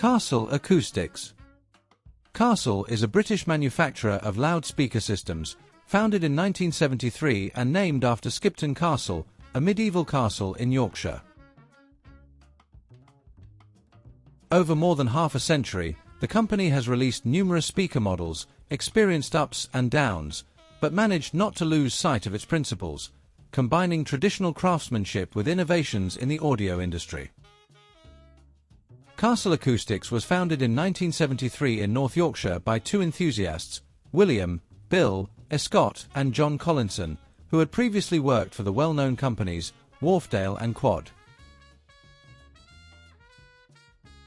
Castle Acoustics. Castle is a British manufacturer of loudspeaker systems, founded in 1973 and named after Skipton Castle, a medieval castle in Yorkshire. Over more than half a century, the company has released numerous speaker models, experienced ups and downs, but managed not to lose sight of its principles, combining traditional craftsmanship with innovations in the audio industry. Castle Acoustics was founded in 1973 in North Yorkshire by two enthusiasts, William, Bill, Escott and John Collinson, who had previously worked for the well-known companies Wharfedale and Quad.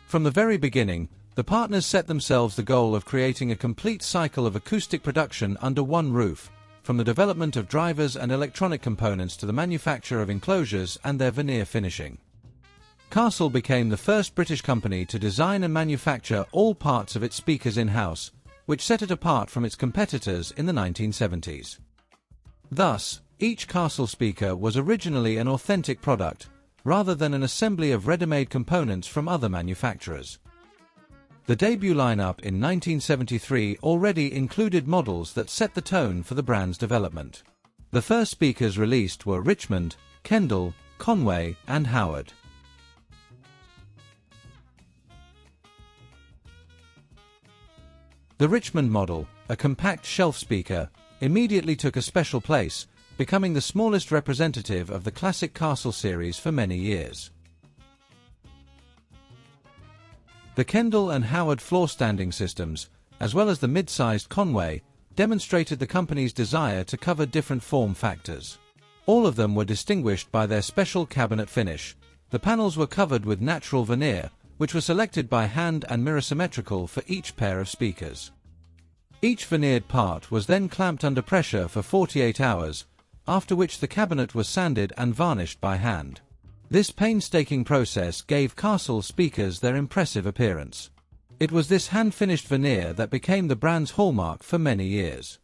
From the very beginning, the partners set themselves the goal of creating a complete cycle of acoustic production under one roof, from the development of drivers and electronic components to the manufacture of enclosures and their veneer finishing. Castle became the first British company to design and manufacture all parts of its speakers in-house, which set it apart from its competitors in the 1970s. Thus, each Castle speaker was originally an authentic product, rather than an assembly of ready-made components from other manufacturers. The debut lineup in 1973 already included models that set the tone for the brand's development. The first speakers released were Richmond, Kendal, Conway, and Howard. The Richmond model, a compact shelf speaker, immediately took a special place, becoming the smallest representative of the classic Castle series for many years. The Kendal and Howard floor-standing systems, as well as the mid-sized Conway, demonstrated the company's desire to cover different form factors. All of them were distinguished by their special cabinet finish. The panels were covered with natural veneer, which was selected by hand and mirror symmetrical for each pair of speakers. Each veneered part was then clamped under pressure for 48 hours, after which the cabinet was sanded and varnished by hand. This painstaking process gave Castle speakers their impressive appearance. It was this hand-finished veneer that became the brand's hallmark for many years.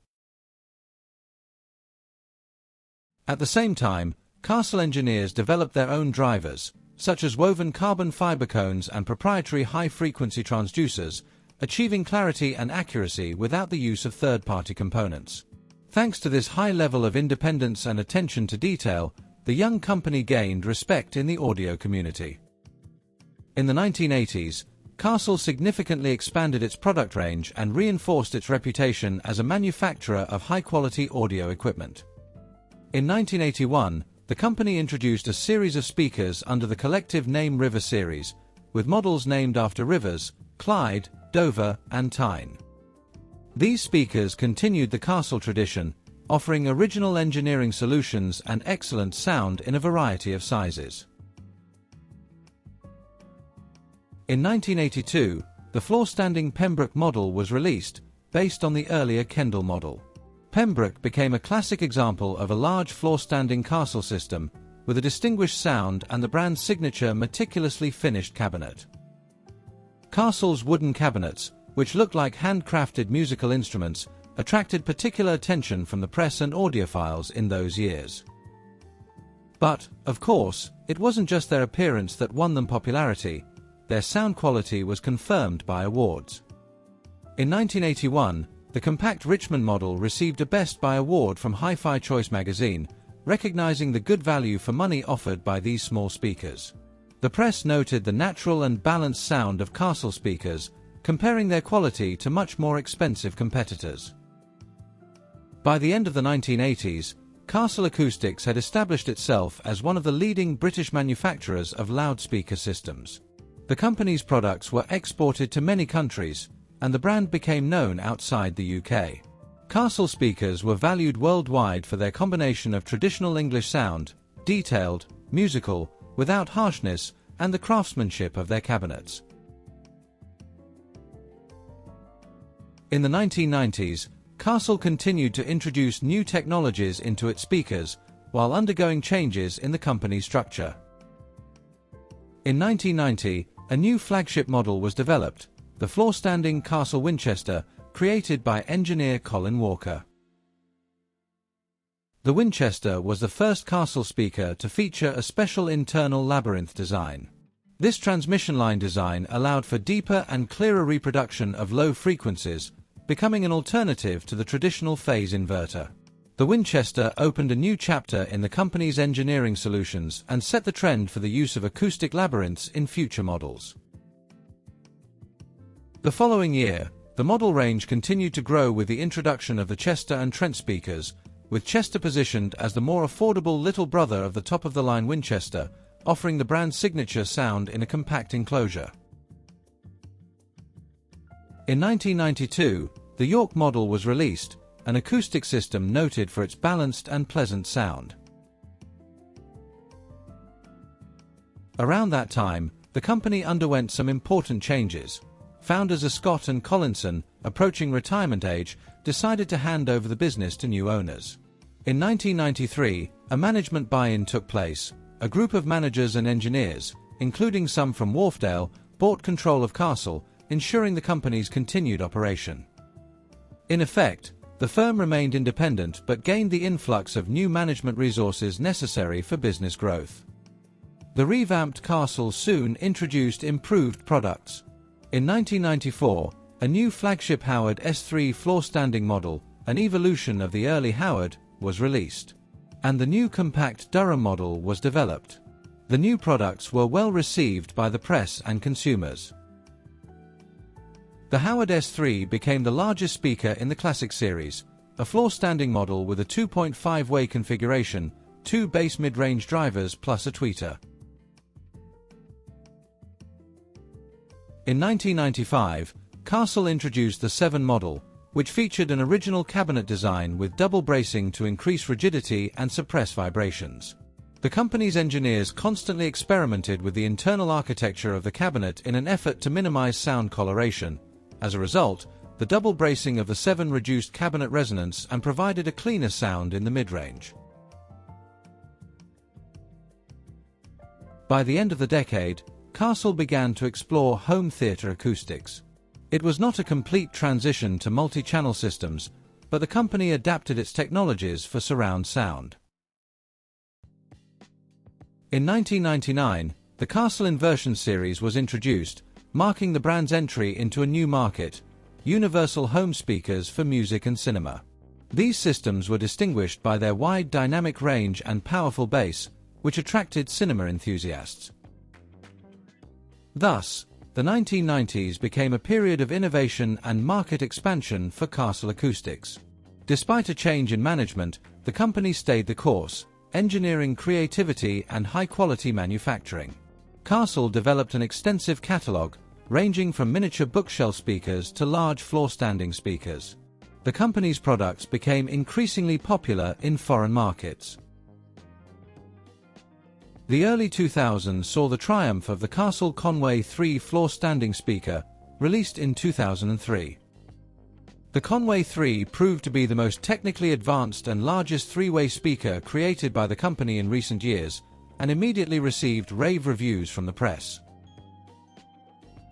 At the same time, Castle engineers developed their own drivers, such as woven carbon fiber cones and proprietary high-frequency transducers, achieving clarity and accuracy without the use of third-party components. Thanks to this high level of independence and attention to detail, the young company gained respect in the audio community. In the 1980s, Castle significantly expanded its product range and reinforced its reputation as a manufacturer of high-quality audio equipment. In 1981, the company introduced a series of speakers under the collective name River series, with models named after rivers, Clyde, Dover, and Tyne. These speakers continued the Castle tradition, offering original engineering solutions and excellent sound in a variety of sizes. In 1982, the floor-standing Pembroke model was released, based on the earlier Kendal model. Pembroke became a classic example of a large floor-standing Castle system, with a distinguished sound and the brand's signature meticulously finished cabinet. Castle's wooden cabinets, which looked like handcrafted musical instruments, attracted particular attention from the press and audiophiles in those years. But, of course, it wasn't just their appearance that won them popularity. Their sound quality was confirmed by awards. In 1981, the compact Richmond model received a Best Buy award from Hi-Fi Choice magazine, recognizing the good value for money offered by these small speakers. The press noted the natural and balanced sound of Castle speakers, comparing their quality to much more expensive competitors. By the end of the 1980s, Castle Acoustics had established itself as one of the leading British manufacturers of loudspeaker systems. The company's products were exported to many countries, and the brand became known outside the UK. Castle speakers were valued worldwide for their combination of traditional English sound, detailed, musical, without harshness, and the craftsmanship of their cabinets. In the 1990s, Castle continued to introduce new technologies into its speakers, while undergoing changes in the company's structure. In 1990, a new flagship model was developed, the floor-standing Castle Winchester, created by engineer Colin Walker. The Winchester was the first Castle speaker to feature a special internal labyrinth design. This transmission line design allowed for deeper and clearer reproduction of low frequencies, becoming an alternative to the traditional phase inverter. The Winchester opened a new chapter in the company's engineering solutions and set the trend for the use of acoustic labyrinths in future models. The following year, the model range continued to grow with the introduction of the Chester and Trent speakers, with Chester positioned as the more affordable little brother of the top-of-the-line Winchester, offering the brand's signature sound in a compact enclosure. In 1992, the York model was released, an acoustic system noted for its balanced and pleasant sound. Around that time, the company underwent some important changes. Founders Scott and Collinson, approaching retirement age, decided to hand over the business to new owners. In 1993, a management buy-in took place. A group of managers and engineers, including some from Wharfedale, bought control of Castle, ensuring the company's continued operation. In effect, the firm remained independent but gained the influx of new management resources necessary for business growth. The revamped Castle soon introduced improved products. In 1994, a new flagship Howard S3 floor-standing model, an evolution of the early Howard, was released. And the new compact Durham model was developed. The new products were well received by the press and consumers. The Howard S3 became the largest speaker in the Classic series, a floor-standing model with a 2.5-way configuration, 2 bass mid-range drivers plus a tweeter. In 1995, Castle introduced the 7 model, which featured an original cabinet design with double bracing to increase rigidity and suppress vibrations. The company's engineers constantly experimented with the internal architecture of the cabinet in an effort to minimize sound coloration. As a result, the double bracing of the 7 reduced cabinet resonance and provided a cleaner sound in the mid-range. By the end of the decade, Castle began to explore home theater acoustics. It was not a complete transition to multi-channel systems, but the company adapted its technologies for surround sound. In 1999, the Castle Inversion series was introduced, marking the brand's entry into a new market, universal home speakers for music and cinema. These systems were distinguished by their wide dynamic range and powerful bass, which attracted cinema enthusiasts. Thus, the 1990s became a period of innovation and market expansion for Castle Acoustics. Despite a change in management, the company stayed the course, engineering creativity and high-quality manufacturing. Castle developed an extensive catalog, ranging from miniature bookshelf speakers to large floor-standing speakers. The company's products became increasingly popular in foreign markets. The early 2000s saw the triumph of the Castle Conway 3 floor-standing speaker, released in 2003. The Conway 3 proved to be the most technically advanced and largest three-way speaker created by the company in recent years, and immediately received rave reviews from the press.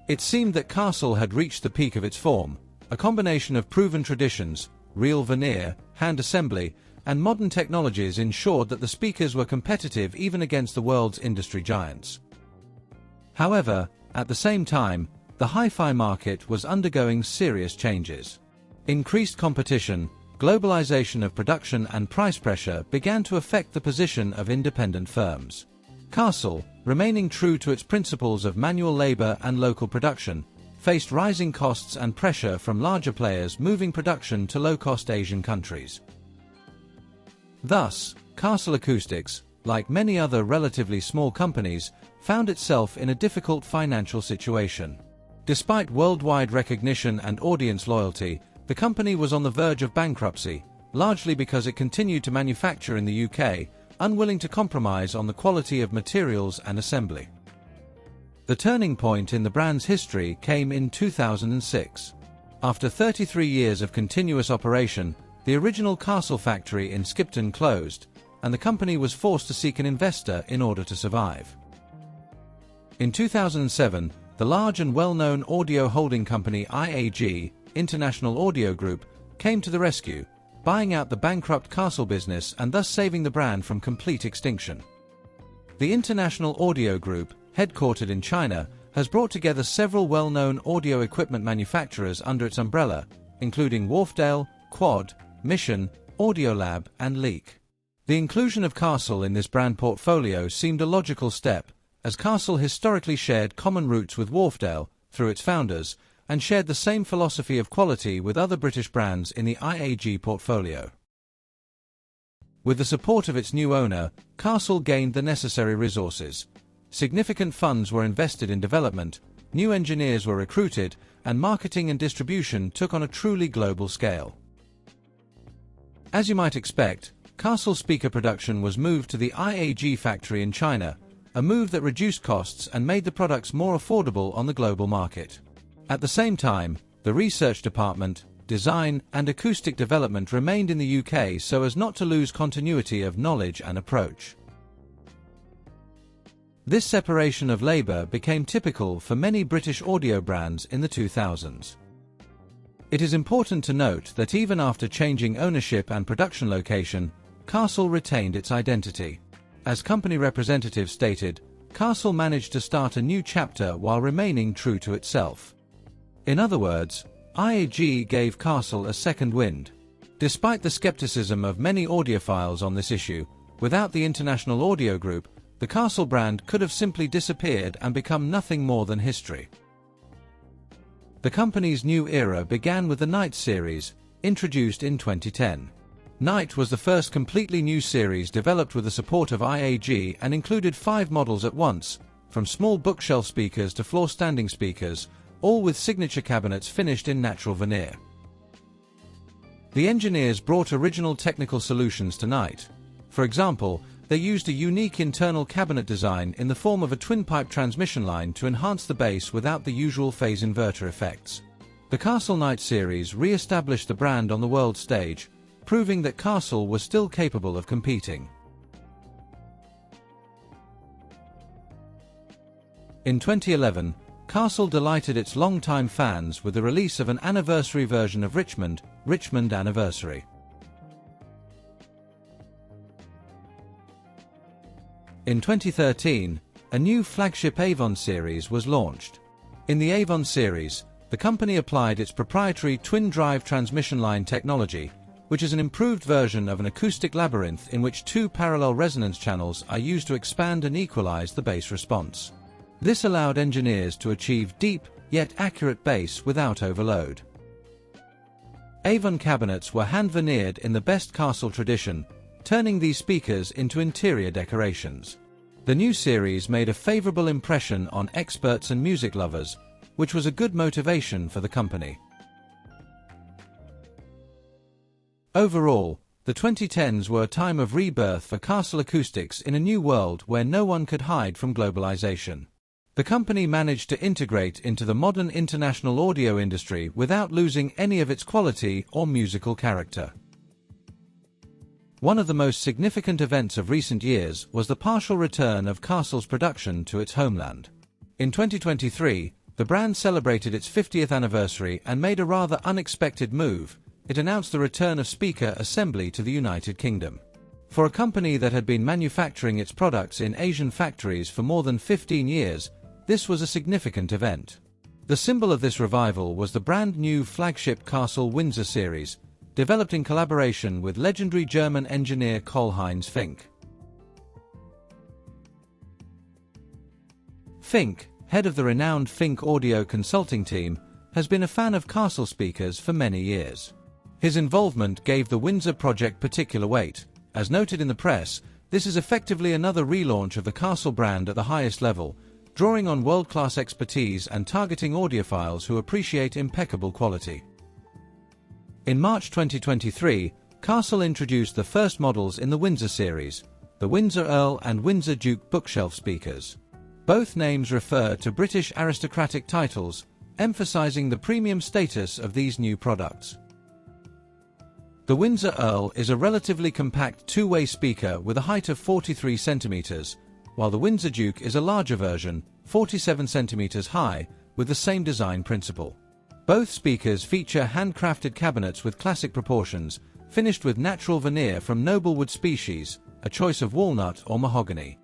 It seemed that Castle had reached the peak of its form, a combination of proven traditions, real veneer, hand assembly, and modern technologies ensured that the speakers were competitive even against the world's industry giants. However, at the same time, the hi-fi market was undergoing serious changes. Increased competition, globalization of production and price pressure began to affect the position of independent firms. Castle, remaining true to its principles of manual labor and local production, faced rising costs and pressure from larger players moving production to low-cost Asian countries. Thus, Castle Acoustics, like many other relatively small companies, found itself in a difficult financial situation. Despite worldwide recognition and audience loyalty, the company was on the verge of bankruptcy, largely because it continued to manufacture in the UK, unwilling to compromise on the quality of materials and assembly. The turning point in the brand's history came in 2006. After 33 years of continuous operation, the original Castle factory in Skipton closed, and the company was forced to seek an investor in order to survive. In 2007, the large and well-known audio holding company IAG, International Audio Group, came to the rescue, buying out the bankrupt Castle business and thus saving the brand from complete extinction. The International Audio Group, headquartered in China, has brought together several well-known audio equipment manufacturers under its umbrella, including Wharfedale, Quad, Mission, Audiolab, and Leak. The inclusion of Castle in this brand portfolio seemed a logical step, as Castle historically shared common roots with Wharfedale, through its founders, and shared the same philosophy of quality with other British brands in the IAG portfolio. With the support of its new owner, Castle gained the necessary resources. Significant funds were invested in development, new engineers were recruited, and marketing and distribution took on a truly global scale. As you might expect, Castle speaker production was moved to the IAG factory in China, a move that reduced costs and made the products more affordable on the global market. At the same time, the research department, design, and acoustic development remained in the UK so as not to lose continuity of knowledge and approach. This separation of labour became typical for many British audio brands in the 2000s. It is important to note that even after changing ownership and production location, Castle retained its identity. As company representatives stated, Castle managed to start a new chapter while remaining true to itself. In other words, IAG gave Castle a second wind. Despite the skepticism of many audiophiles on this issue, without the International Audio Group, the Castle brand could have simply disappeared and become nothing more than history. The company's new era began with the Night series, introduced in 2010. Night was the first completely new series developed with the support of IAG and included 5 models at once, from small bookshelf speakers to floor-standing speakers, all with signature cabinets finished in natural veneer. The engineers brought original technical solutions to Night. For example, they used a unique internal cabinet design in the form of a twin-pipe transmission line to enhance the bass without the usual phase inverter effects. The Castle Night series re-established the brand on the world stage, proving that Castle was still capable of competing. In 2011, Castle delighted its longtime fans with the release of an anniversary version of Richmond Anniversary. In 2013, a new flagship Avon series was launched. In the Avon series, the company applied its proprietary twin-drive transmission line technology, which is an improved version of an acoustic labyrinth in which 2 parallel resonance channels are used to expand and equalize the bass response. This allowed engineers to achieve deep, yet accurate bass without overload. Avon cabinets were hand-veneered in the best Castle tradition, turning these speakers into interior decorations. The new series made a favorable impression on experts and music lovers, which was a good motivation for the company. Overall, the 2010s were a time of rebirth for Castle Acoustics in a new world where no one could hide from globalization. The company managed to integrate into the modern international audio industry without losing any of its quality or musical character. One of the most significant events of recent years was the partial return of Castle's production to its homeland. In 2023, the brand celebrated its 50th anniversary and made a rather unexpected move. It announced the return of speaker assembly to the United Kingdom. For a company that had been manufacturing its products in Asian factories for more than 15 years, this was a significant event. The symbol of this revival was the brand new flagship Castle Windsor series, developed in collaboration with legendary German engineer Karl-Heinz Fink. Fink, head of the renowned Fink audio consulting team, has been a fan of Castle speakers for many years. His involvement gave the Windsor project particular weight. As noted in the press, this is effectively another relaunch of the Castle brand at the highest level, drawing on world-class expertise and targeting audiophiles who appreciate impeccable quality. In March 2023, Castle introduced the first models in the Windsor series, the Windsor Earl and Windsor Duke bookshelf speakers. Both names refer to British aristocratic titles, emphasizing the premium status of these new products. The Windsor Earl is a relatively compact two-way speaker with a height of 43 cm, while the Windsor Duke is a larger version, 47 cm high, with the same design principle. Both speakers feature handcrafted cabinets with classic proportions, finished with natural veneer from noble wood species, a choice of walnut or mahogany.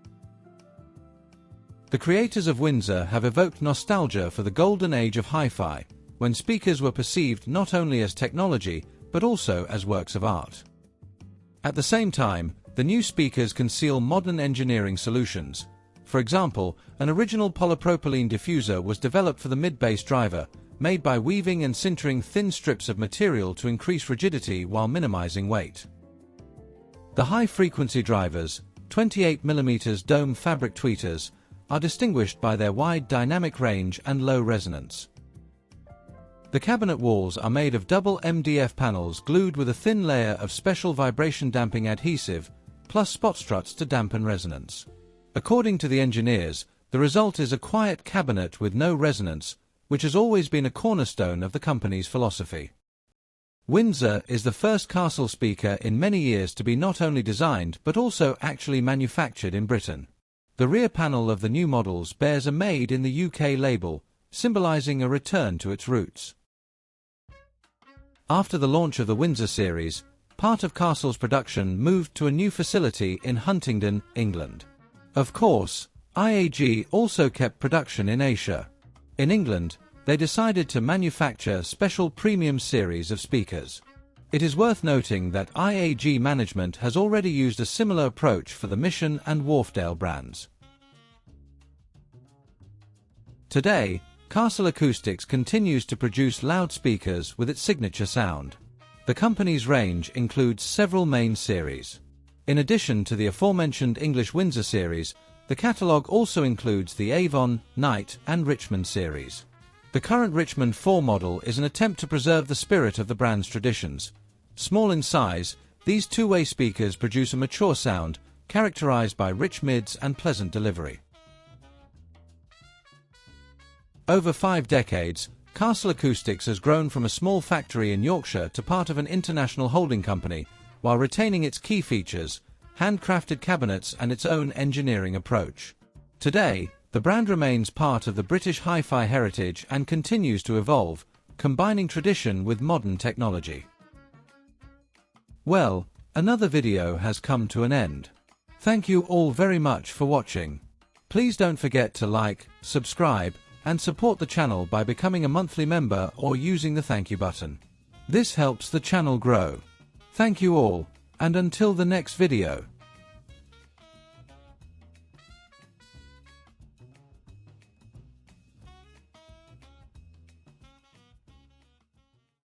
The creators of Windsor have evoked nostalgia for the golden age of hi-fi, when speakers were perceived not only as technology, but also as works of art. At the same time, the new speakers conceal modern engineering solutions. For example, an original polypropylene diffuser was developed for the mid-bass driver, made by weaving and sintering thin strips of material to increase rigidity while minimizing weight. The high-frequency drivers, 28mm dome fabric tweeters, are distinguished by their wide dynamic range and low resonance. The cabinet walls are made of double MDF panels glued with a thin layer of special vibration damping adhesive, plus spot struts to dampen resonance. According to the engineers, the result is a quiet cabinet with no resonance, which has always been a cornerstone of the company's philosophy. Windsor is the first castle speaker in many years to be not only designed but also actually manufactured in Britain. The rear panel of the new models bears a Made in the UK label, symbolizing a return to its roots. After the launch of the Windsor series, part of Castle's production moved to a new facility in Huntingdon, England. Of course, IAG also kept production in Asia. In England, they decided to manufacture special premium series of speakers. It is worth noting that IAG management has already used a similar approach for the Mission and Wharfedale brands. Today, Castle Acoustics continues to produce loudspeakers with its signature sound. The company's range includes several main series. In addition to the aforementioned English Windsor series, the catalogue also includes the Avon, Knight, and Richmond series. The current Richmond 4 model is an attempt to preserve the spirit of the brand's traditions. Small in size, these two-way speakers produce a mature sound, characterized by rich mids and pleasant delivery. Over 5 decades, Castle Acoustics has grown from a small factory in Yorkshire to part of an international holding company, while retaining its key features, handcrafted cabinets and its own engineering approach. Today, the brand remains part of the British hi-fi heritage and continues to evolve, combining tradition with modern technology. Well, another video has come to an end. Thank you all very much for watching. Please don't forget to like, subscribe, and support the channel by becoming a monthly member or using the thank you button. This helps the channel grow. Thank you all, and until the next video.